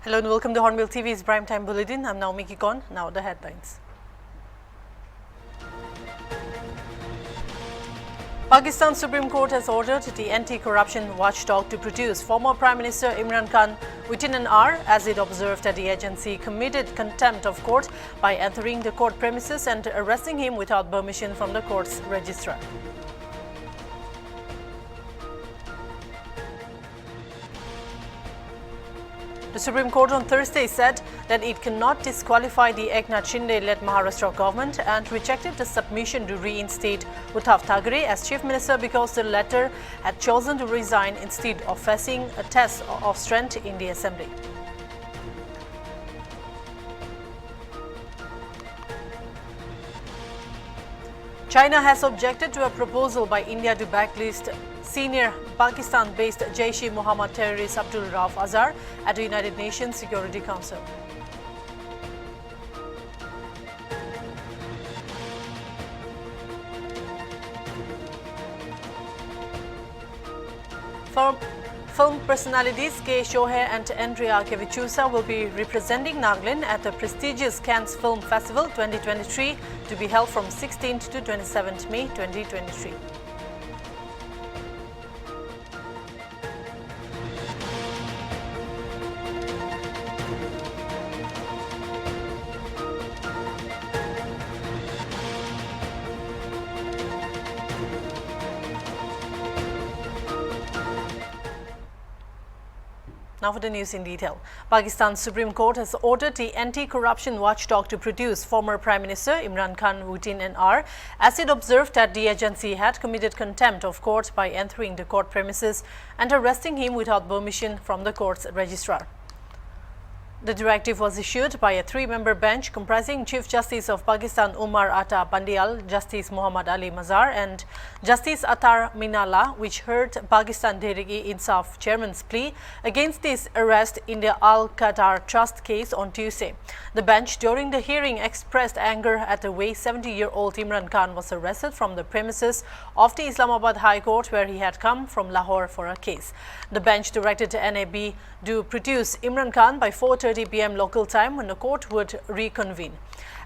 Hello and welcome to HornbillTV's Primetime Bulletin. I'm Naomi Kikon. Now the headlines. Pakistan Supreme Court has ordered the anti-corruption watchdog to produce former Prime Minister Imran Khan within an hour, as it observed that the agency committed contempt of court by entering the court premises and arresting him without permission from the court's registrar. The Supreme Court on Thursday said that it cannot disqualify the Eknath Shinde-led Maharashtra government and rejected the submission to reinstate Uddhav Thackeray as Chief Minister because the latter had chosen to resign instead of facing a test of strength in the Assembly. China has objected to a proposal by India to blacklist senior Pakistan-based Jaish-e-Mohammed terrorist Abdul Rauf Azhar at the United Nations Security Council. Film personalities K. Shohei and Andrea Kevichusa will be representing Nagaland at the prestigious Cannes Film Festival 2023 to be held from 16th to 27th May 2023. Now for the news in detail. Pakistan's Supreme Court has ordered the anti-corruption watchdog to produce former Prime Minister Imran Khan within an hour, as it observed that the agency had committed contempt of court by entering the court premises and arresting him without permission from the court's registrar. The directive was issued by a three-member bench comprising Chief Justice of Pakistan Umar Ata Bandial, Justice Muhammad Ali Mazhar and Justice Attar Minalla, which heard Pakistan Tehreek-e-Insaf chairman's plea against his arrest in the Al-Qatar Trust case on Tuesday. The bench during the hearing expressed anger at the way 70-year-old Imran Khan was arrested from the premises of the Islamabad High Court, where he had come from Lahore for a case. The bench directed NAB to produce Imran Khan by 4:30 p.m. local time when the court would reconvene.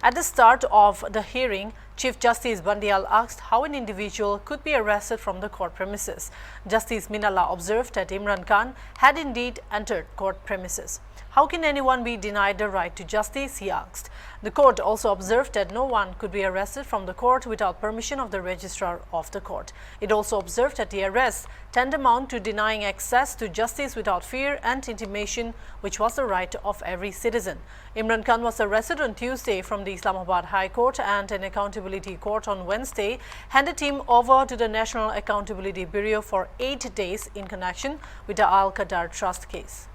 At the start of the hearing, Chief Justice Bandial asked how an individual could be arrested from the court premises. Justice Minalla observed that Imran Khan had indeed entered court premises. How can anyone be denied the right to justice, he asked. The court also observed that no one could be arrested from the court without permission of the registrar of the court. It also observed that the arrests tantamount to denying access to justice without fear and intimation, which was the right of every citizen. Imran Khan was arrested on Tuesday from the Islamabad High Court, and an accountability court on Wednesday handed him over to the National Accountability Bureau for 8 days in connection with the Al-Qatar Trust case.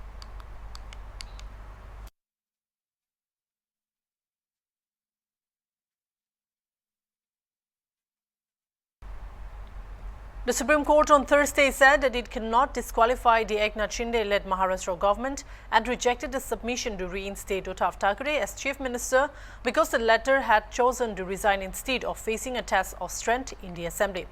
The Supreme Court on Thursday said that it cannot disqualify the Eknath Shinde-led Maharashtra government and rejected the submission to reinstate Uddhav Thackeray as Chief Minister because the latter had chosen to resign instead of facing a test of strength in the Assembly.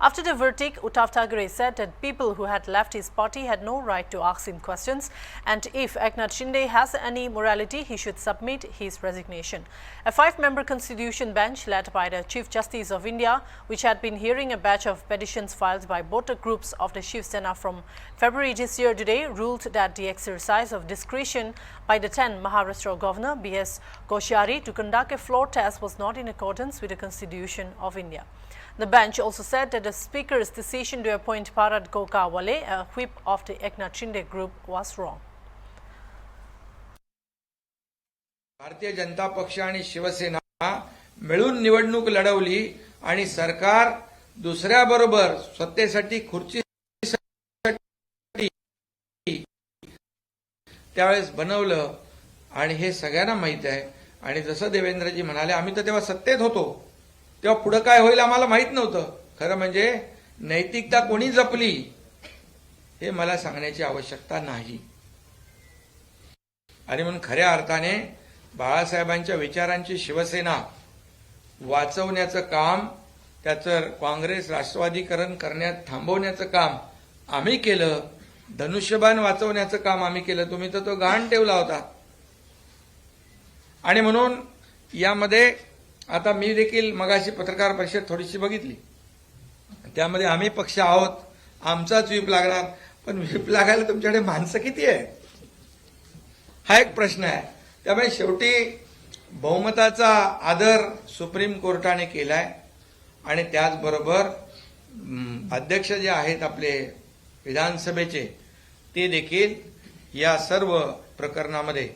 After the verdict, Uddhav Thackeray said that people who had left his party had no right to ask him questions, and if Eknath Shinde has any morality, he should submit his resignation. A 5-member constitution bench led by the Chief Justice of India, which had been hearing a batch of petitions filed by both the groups of the Shiv Sena from February this year today, ruled that the exercise of discretion by the 10 Maharashtra Governor B.S. Koshyari to conduct a floor test was not in accordance with the Constitution of India. The bench also said that the Speaker's decision to appoint Parad Kokawale, a whip of the Eknath Shinde group, was wrong. Bharatiya Janata पक्ष आणि शिवसेना मिळून निवडणूक लढवली आणि सरकार दुसऱ्याबरोबर सत्तेसाठी खुर्चीसाठी त्यावेळेस बनवलं, आणि हे सगळ्यांना माहित आहे. आणि जसं देवेंद्रजी म्हणाले, आम्ही तर तेव्हा सत्तेत होतो, तेव्हा पुढे काय होईल आम्हाला माहित नव्हतं. खरं म्हणजे नैतिकता कोणी जपली हे मला सांगण्याची आवश्यकता नाही. आणि म्हणून खऱ्या अर्थाने बाळासाहेबांच्या विचारांची शिवसेना वाचवण्याचं काम, त्याचं काँग्रेस राष्ट्रवादीकरण करण्यात थांबवण्याचं काम आम्ही केलं, धनुष्यबाण वाचवण्याचं काम आम्ही केलं, तुम्ही तर तो गहाण ठेवला होता. आणि म्हणून यामध्ये आता मी देखील मगाशी पत्रकार परिषद थोडीशी बघितली, त्यामध्ये आम्ही पक्ष आहोत, आमचाच व्हीप लागणार, पण व्हीप लागायला तुमच्याकडे माणसं किती आहे हा एक प्रश्न आहे. त्यामुळे शेवटी बहुमताचा आदर सुप्रीम कोर्टाने केलाय आणि त्याचबरोबर अध्यक्ष जे आहेत आपले विधानसभेचे ते देखील या सर्व प्रकरणामध्ये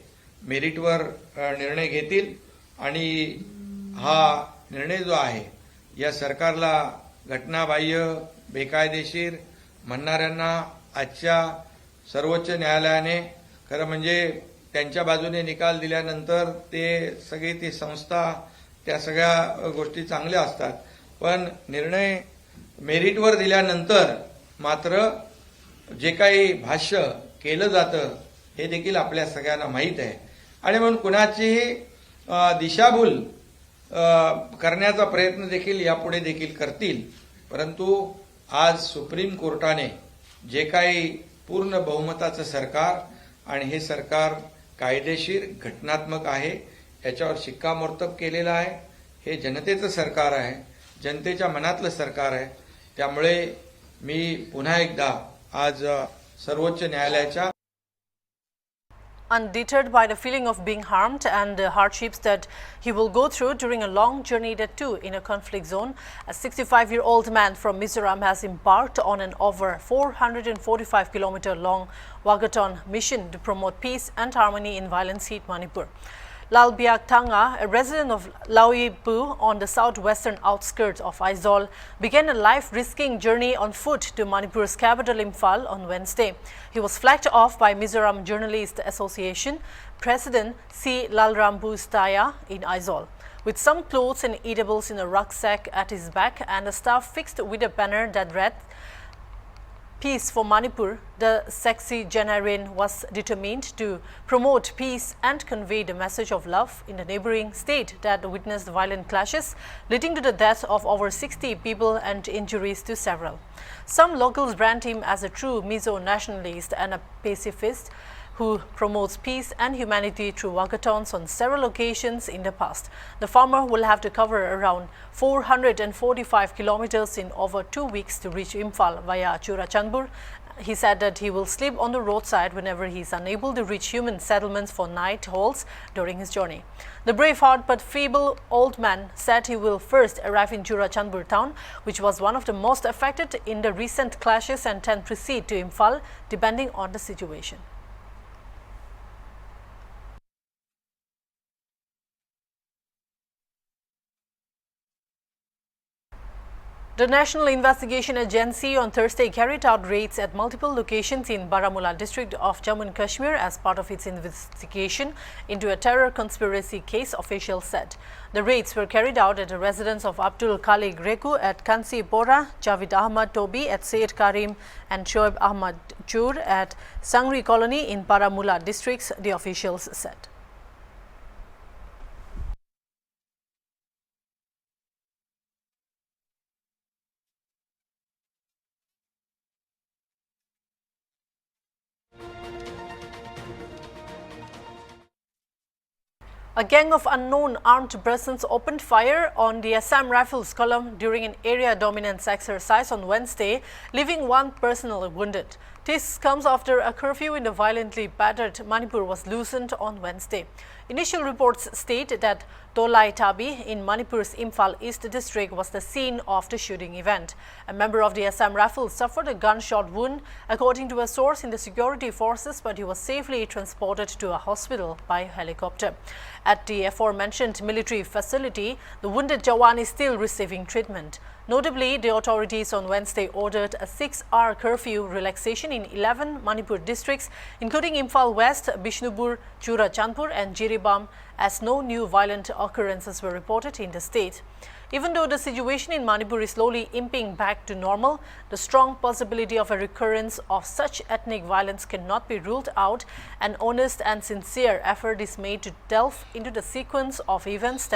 मेरिटवर निर्णय घेतील आणि हा निर्णय जो आहे या सरकारला घटनाबाह्य बेकायदेशीर म्हणणाऱ्यांना आजच्या सर्वोच्च न्यायालयाने खरं म्हणजे त्यांच्या बाजूने निकाल दिल्यानंतर ते सगळी ती संस्था त्या सगळ्या गोष्टी चांगल्या असतात, पण निर्णय मेरिटवर दिल्यानंतर मात्र जे काही भाष्य केलं जातं हे देखील आपल्या सगळ्यांना माहीत आहे. आणि म्हणून कुणाचीही दिशाभूल करण्याचा प्रयत्न देखील यापुढे देखील करतील. परंतु आज सुप्रीम कोर्टाने जे काही पूर्ण बहुमताचं सरकार आणि हे सरकार कायदेशीर घटनात्मक आहे याच्यावर शिक्कामोर्तब केलेलं आहे. हे जनतेचं सरकार आहे, जनतेच्या मनातलं सरकार आहे. त्यामुळे मी पुन्हा एकदा आज सर्वोच्च न्यायालयाच्या Undeterred by the feeling of being harmed and the hardships that he will go through during a long journey, that too in a conflict zone, a 65-year-old man from Mizoram has embarked on an over 445-kilometer-long walkathon mission to promote peace and harmony in violence-hit Manipur. Lal Biak Thanga, a resident of Laoipu on the southwestern outskirts of Aizawl, began a life-risking journey on foot to Manipur's capital Imphal on Wednesday. He was flagged off by Mizoram Journalist Association President C. Lalrambu Staya in Aizawl, with some clothes and eatables in a rucksack at his back and a staff fixed with a banner that read, "Peace for Manipur." The sexy Janarian was determined to promote peace and convey the message of love in the neighboring state that witnessed violent clashes, leading to the death of over 60 people and injuries to several. Some locals brand him as a true Mizo nationalist and a pacifist who promotes peace and humanity through walkathons on several occasions in the past. The farmer will have to cover around 445 kilometers in over 2 weeks to reach Imphal via Churachandpur. He said that he will sleep on the roadside whenever he is unable to reach human settlements for night halts during his journey. The brave-hearted but feeble old man said he will first arrive in Churachandpur town, which was one of the most affected in the recent clashes, and then proceed to Imphal depending on the situation. The National Investigation Agency on Thursday carried out raids at multiple locations in Baramulla district of Jammu and Kashmir as part of its investigation into a terror conspiracy case, officials said. The raids were carried out at the residence of Abdul Khalik Reku at Kansi Bora, Javid Ahmad Tobi at Syed Karim and Shoaib Ahmad Chur at Sangri Colony in Baramulla districts, the officials said. A gang of unknown armed persons opened fire on the Assam Rifles column during an area dominance exercise on Wednesday, leaving one person wounded. This comes after a curfew in the violently battered Manipur was loosened on Wednesday. Initial reports state that Tolai Tabi in Manipur's Imphal East district was the scene of the shooting event. A member of the Assam Rifles suffered a gunshot wound, according to a source in the security forces, but he was safely transported to a hospital by helicopter. At the aforementioned military facility, the wounded Jawan is still receiving treatment. Notably, the authorities on Wednesday ordered a 6-hour curfew relaxation in 11 Manipur districts, including Imphal West, Bishnupur, Churachandpur and Jiribam, as no new violent occurrences were reported in the state. Even though the situation in Manipur is slowly imping back to normal, the strong possibility of a recurrence of such ethnic violence cannot be ruled out. An honest and sincere effort is made to delve into the sequence of events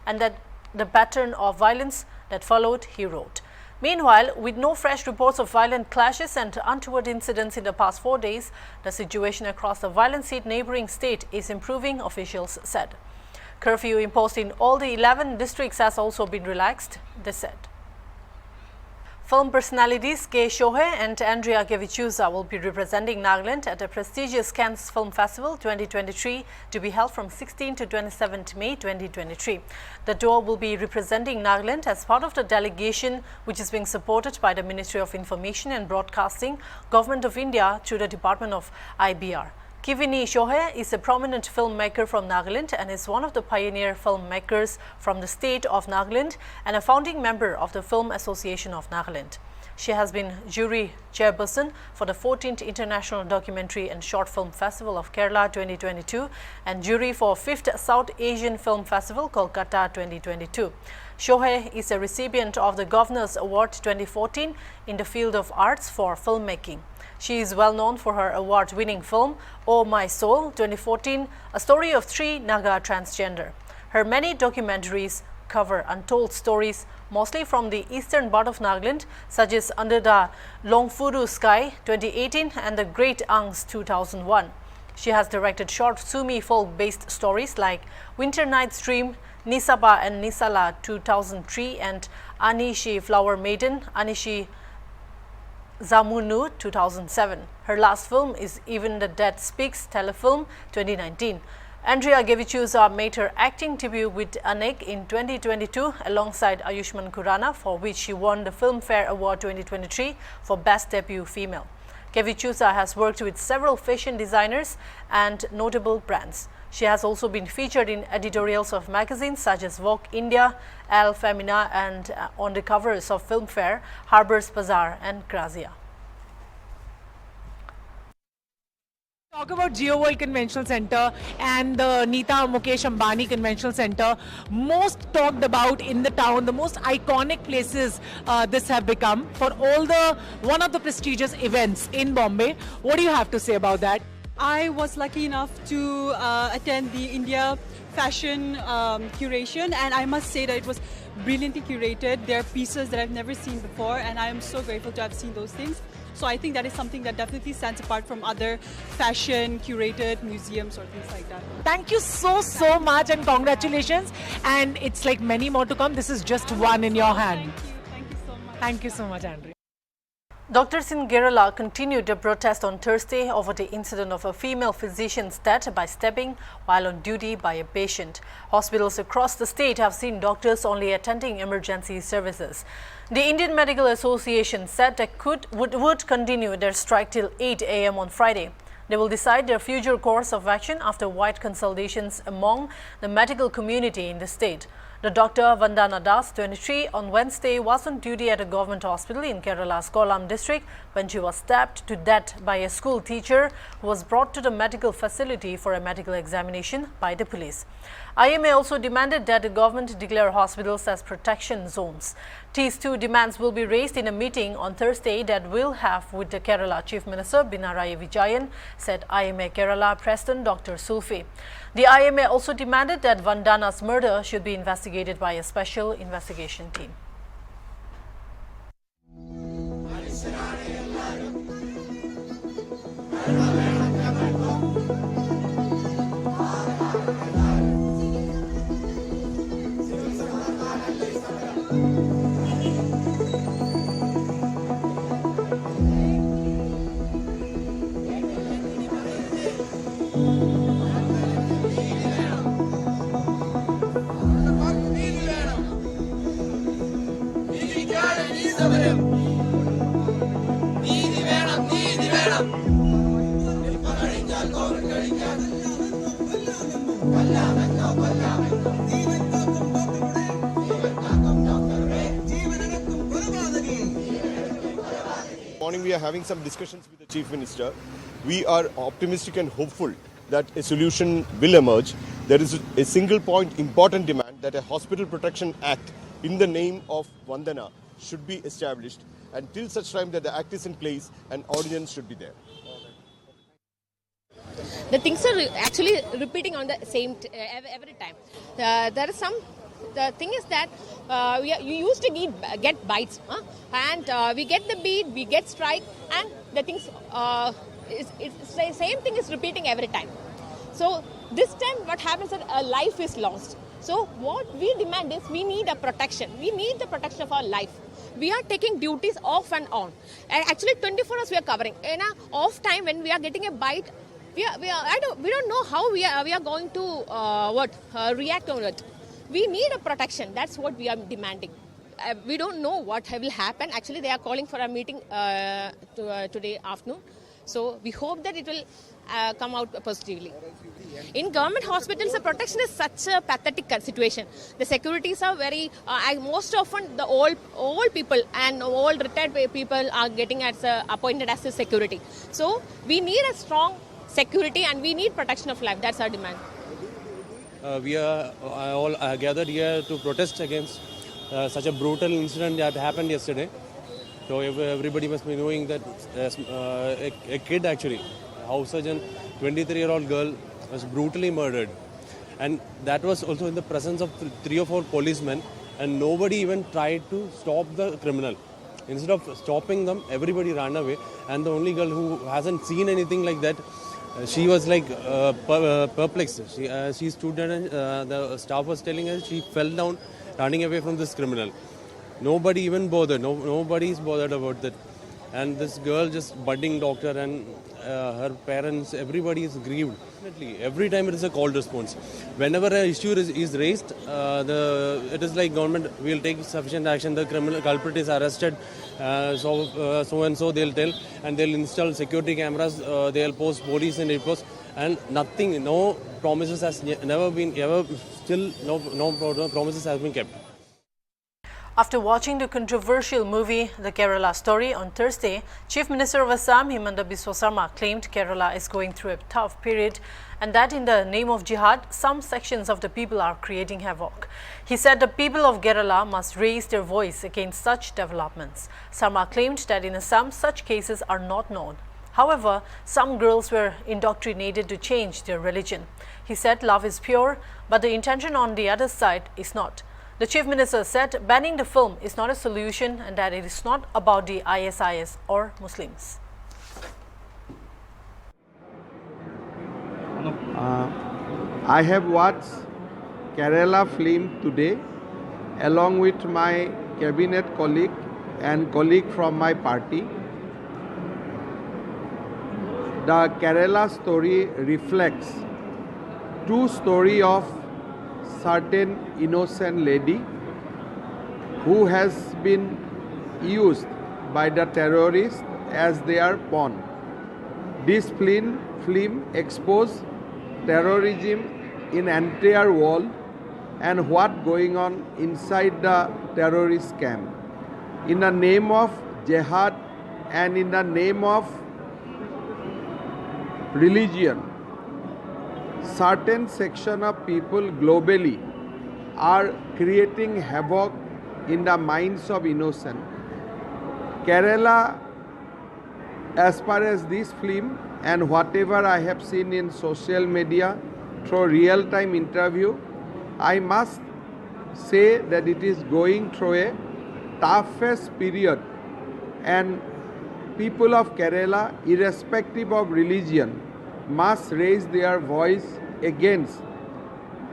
and the pattern of violence that followed, he wrote. Meanwhile, with no fresh reports of violent clashes and untoward incidents in the past 4 days, the situation across the violence-hit neighboring state is improving, officials said. Curfew imposed in all the 11 districts has also been relaxed, they said. Film personalities K. Shohei and Andrea Gevichusa will be representing Nagaland at the prestigious Cannes Film Festival 2023 to be held from 16 to 27 May 2023. The duo will be representing Nagaland as part of the delegation which is being supported by the Ministry of Information and Broadcasting, Government of India through the Department of IBR. Kivini Shohei is a prominent filmmaker from Nagaland and is one of the pioneer filmmakers from the state of Nagaland and a founding member of the Film Association of Nagaland. She has been jury chairperson for the 14th International Documentary and Short Film Festival of Kerala 2022 and jury for 5th South Asian Film Festival Kolkata 2022. Shohei is a recipient of the Governor's Award 2014 in the field of arts for filmmaking. She is well known for her award-winning film, Oh My Soul 2014, a story of 3 Naga transgender. Her many documentaries cover untold stories, mostly from the eastern part of Nagaland, such as Under the Longfuru Sky 2018 and The Great Angs 2001. She has directed short Sumi folk-based stories like Winter Night's Dream, Nisaba and Nisala 2003 and Anishi Flower Maiden, Anishi Zamunu 2007. Her last film is Even the Dead Speaks telefilm 2019. Andrea Gevichusa made her acting debut with Anek in 2022 alongside Ayushmann Khurrana, for which she won the Filmfare Award 2023 for Best Debut Female. Gevichusa has worked with several fashion designers and notable brands. She has also been featured in editorials of magazines such as Vogue India, Elle Femina and on the covers of Filmfare, Harper's Bazaar and Grazia. Talk about Geo World Conventional Center and the Nita Mukesh Ambani Conventional Center, most talked about in the town, the most iconic places this have become for all the one of the prestigious events in Bombay. What do you have to say about that? I was lucky enough to attend the India Fashion curation, and I must say that it was brilliantly curated. There are pieces that I've never seen before, and I am so grateful to have seen those things. So I think that is something that definitely stands apart from other fashion curated museums or things like that. Thank you so much and congratulations. And it's like many more to come. This is just one in your hand. Thank you so much. Thank you so much, Andrea. Doctors in Kerala continued a protest on Thursday over the incident of a female physician's death by stabbing while on duty by a patient. Hospitals across the state have seen doctors only attending emergency services. The Indian Medical Association said they would continue their strike till 8 a.m. on Friday. They will decide their future course of action after wide consultations among the medical community in the state. The Dr. Vandana Das, 23, on Wednesday was on duty at a government hospital in Kerala's Kollam district when she was stabbed to death by a school teacher who was brought to the medical facility for a medical examination by the police. IMA also demanded that the government declare hospitals as protection zones. These two demands will be raised in a meeting on Thursday that we'll have with the Kerala Chief Minister Pinarayi Vijayan, said IMA Kerala President Dr. Sulfi. The IMA also demanded that Vandana's murder should be investigated by a special investigation team. Morning, we are having some discussions with the Chief Minister. We are optimistic and hopeful that a solution will emerge. There is a single point important demand that a Hospital Protection Act in the name of Vandana should be established, and till such time that the act is in place, an ordinance should be there. The things are actually repeating on the same every time. There are some the thing is that you used to get bites, and we get the beat, we get strike, and the things it's the same thing is repeating every time. So this time what happens is a life is lost. So what we demand is we need a protection. We need the protection of our life. We are taking duties off and on. And actually 24 hours we are covering. In a off time when we are getting a bite, we don't know how we are going to react on it. We need a protection. That's what we are demanding. We don't know what will happen. Actually, they are calling for a meeting today afternoon. So we hope that it will come out positively. In government hospitals, the protection is such a pathetic situation. The securities are very, most often the old people and old retired people are getting appointed as a security. So we need a strong security and we need protection of life. That's our demand. We are all gathered here to protest against such a brutal incident that happened yesterday. So everybody must be knowing that a kid actually, a house surgeon, 23-year-old girl was brutally murdered. And that was also in the presence of 3 or 4 policemen, and nobody even tried to stop the criminal. Instead of stopping them, everybody ran away, and the only girl who hasn't seen anything like that, she was like perplexed. She stood there and the staff was telling her she fell down running away from this criminal. Nobody even bothered. Nobody is bothered about that. And this girl, just budding doctor, and her parents, everybody is grieved. Definitely, every time it is a call response. Whenever an issue is raised, it is like government will take sufficient action. The criminal culprit is arrested, so and so they'll tell, and they'll install security cameras. They'll post police and reports, and nothing. No promises has never been ever. Still, no promises has been kept. After watching the controversial movie The Kerala Story on Thursday, Chief Minister of Assam Himanta Biswa Sarma claimed Kerala is going through a tough period and that in the name of jihad, some sections of the people are creating havoc. He said the people of Kerala must raise their voice against such developments. Sarma claimed that in Assam, such cases are not known. However, some girls were indoctrinated to change their religion. He said love is pure, but the intention on the other side is not. The Chief Minister said banning the film is not a solution and that it is not about the ISIS or Muslims. I have watched Kerala film today along with my cabinet colleague and colleague from my party. The Kerala story reflects true story of certain innocent lady who has been used by the terrorists as their pawn. This film exposed terrorism in entire world and what going on inside the terrorist camp. In the name of jihad and in the name of religion, certain section of people globally are creating havoc in the minds of innocent. Kerala, as far as this film and whatever I have seen in social media through real-time interview, I must say that it is going through a toughest period, and people of Kerala, irrespective of religion, must raise their voice against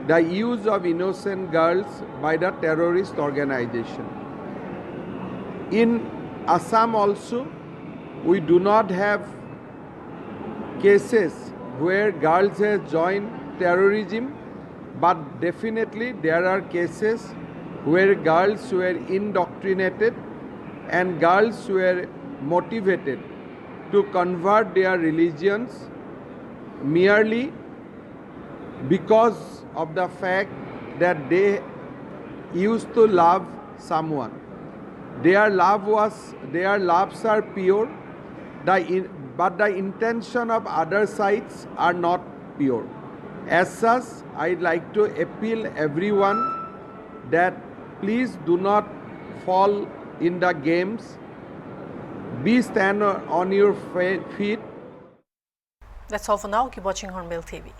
the use of innocent girls by the terrorist organization. In Assam also, we do not have cases where girls have joined terrorism, but definitely there are cases where girls were indoctrinated and girls were motivated to convert their religions merely because of the fact that they used to love someone. Their loves are pure, but the intention of other sides are not pure. As such, I'd like to appeal everyone that please do not fall in the games. Be stand on your feet. That's all for now. Keep watching Hornbill TV.